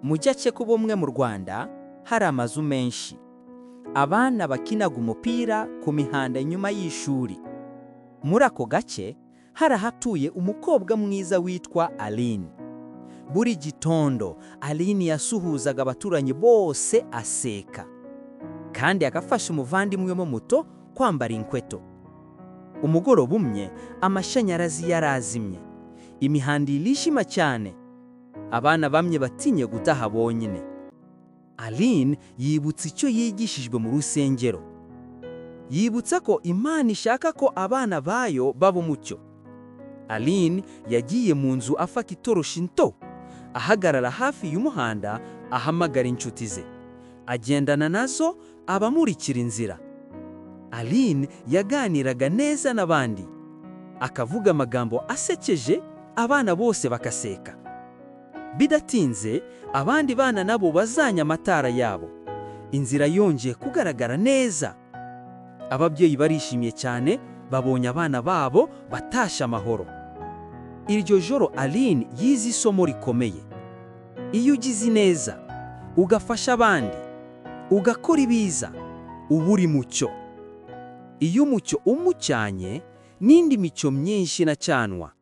Mu gace k'ubumwe mu Rwanda hari amazu menshi. Abana bakinaga umupira ku mihanda nyuma y'ishuri. Muri ako gace hari ahatuye umukobwa mwiza witwa Aline. Buri gitondo Aline yasuhuzaga abaturanyi bose aseka, kandi agafasha umuvandimwe we muto kwambara inkweto. Umugoroba umwe amashanyarazi yarazimye, imihanda irishima cyane. Abana bamwe batinye gutaha bonyine. Aline yibutsa icyo yigishijwe mu rusengero. Yibutsa ko Imana ishaka ko abana bayo baba umucyo. Aline yagiye mu nzu afata itoroshi nto, ahagarara hafi y'umuhanda, ahamagara inshuti ze. Agendana nazo abamurikira inzira. Aline yaganiraga neza n'abandi, akavuga amagambo asekeje, abana bose bakaseka. Bidatinze abandi bana nabo bazanya amatara yabo. Inzira yongeye kugaragara neza. Ababyeyi barishimye cyane, babonye abana babo batasha amahoro. Iryo joro Aline yize isomo rikomeye. Iyo ugize neza, ugafasha abandi, ugakora ibiza, uba uri mucyo. Iyo umucyo umucyanye, n'indi mico myinshi inacanwa.